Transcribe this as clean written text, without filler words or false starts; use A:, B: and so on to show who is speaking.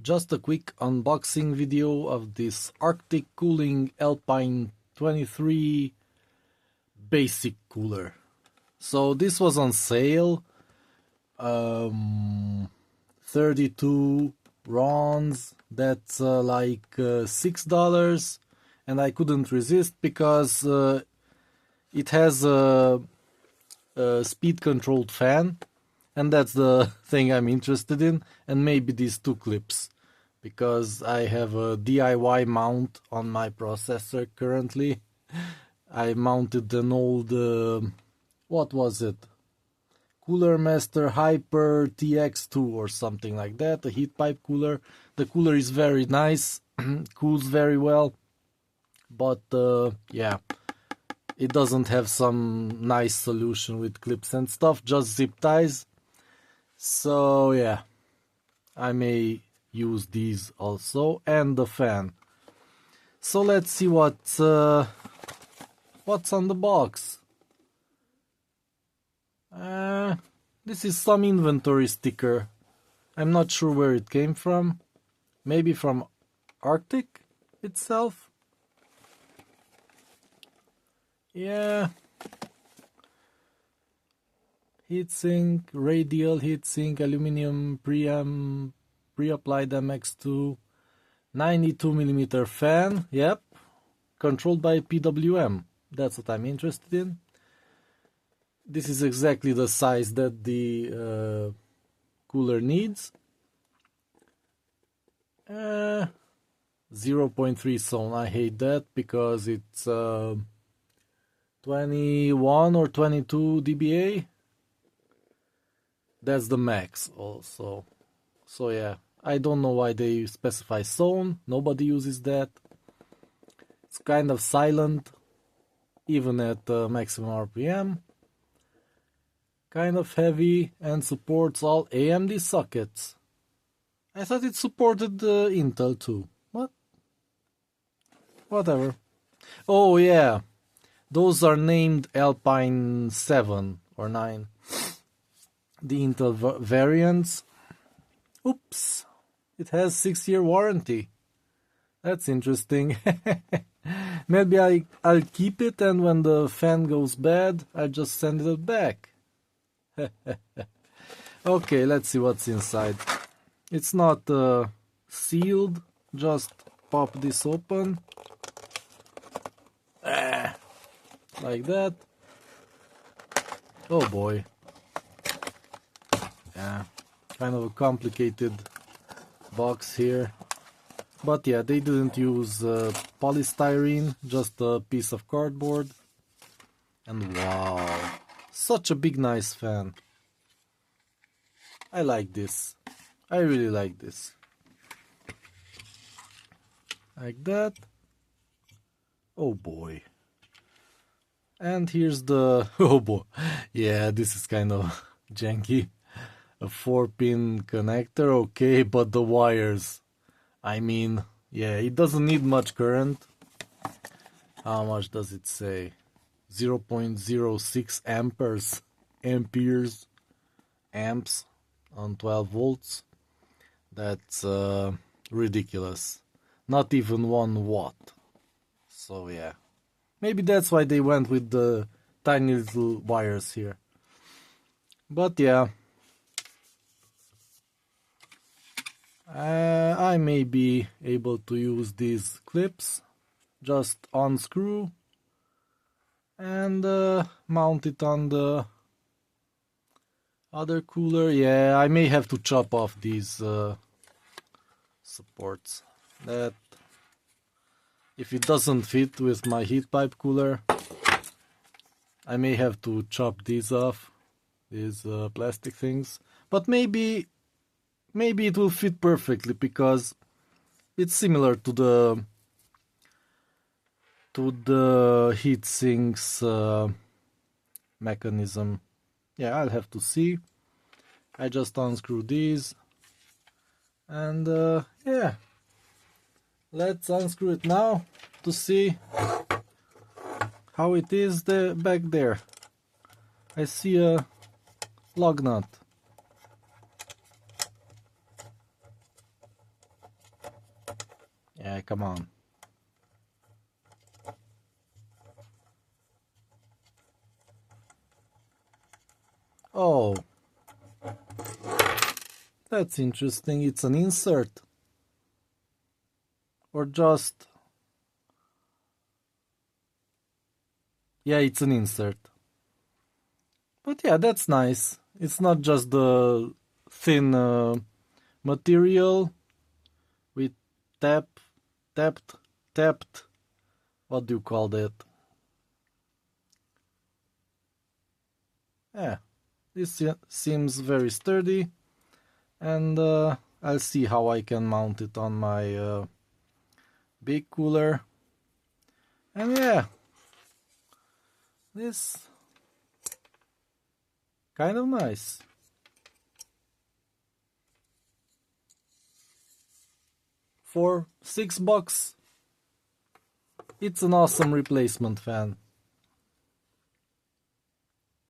A: Just a quick unboxing video of this Arctic Cooling Alpine 23 basic cooler. So this was on sale, 32 RONs, that's like $6, and I couldn't resist because it has a speed controlled fan, and that's the thing I'm interested in, and maybe these two clips, because I have a DIY mount on my processor currently. I mounted an old, what was it? Cooler Master Hyper TX2 or something like that, a heat pipe cooler. The cooler is very nice, cools very well, but yeah, it doesn't have some nice solution with clips and stuff, just zip ties. So yeah, I may use these also, and the fan. So let's see what's on the box. This is some inventory sticker. I'm not sure where it came from. Maybe from Arctic itself. Yeah. Heatsink, radial heatsink, aluminum pre-applied MX2, 92mm fan, yep, controlled by PWM, that's what I'm interested in. This is exactly the size that the cooler needs. 0.3 zone, I hate that because it's 21 or 22 dBA. That's the max also. So yeah, I don't know why they specify zone. Nobody uses that. It's kind of silent, even at maximum RPM. Kind of heavy and supports all AMD sockets. I thought it supported Intel too. What? Whatever. Oh yeah, those are named Alpine 7 or 9. The Intel variants. Oops, it has 6-year warranty. That's interesting. Maybe I'll keep it, and when the fan goes bad, I just send it back. Okay, let's see what's inside. It's not sealed, just pop this open. Like that. Oh boy. Yeah, kind of a complicated box here. But yeah, they didn't use polystyrene, just a piece of cardboard. And wow, such a big nice fan. I like this. I really like this. Like that. Oh boy. And here's the... oh boy. Yeah, this is kind of janky. A 4-pin connector, okay, but the wires, I mean, yeah, it doesn't need much current. How much does it say? 0.06 amperes, amps on 12 volts. That's ridiculous. Not even 1 watt. So yeah, maybe that's why they went with the tiny little wires here. But yeah, I may be able to use these clips, just unscrew and mount it on the other cooler. Yeah, I may have to chop off these supports. That, if it doesn't fit with my heat pipe cooler, I may have to chop these off, these plastic things. But maybe it will fit perfectly because it's similar to the heat sinks mechanism. Yeah, I'll have to see. I just unscrew these, and yeah, let's unscrew it now to see how it is back there. I see a lug nut. Yeah, come on. Oh, that's interesting. It's an insert. Or just... Yeah, it's an insert. But yeah, that's nice. It's not just the thin material with tapped, tapped. What do you call that? Yeah, this seems very sturdy, and I'll see how I can mount it on my big cooler. And yeah, this kind of nice. For $6, it's an awesome replacement fan.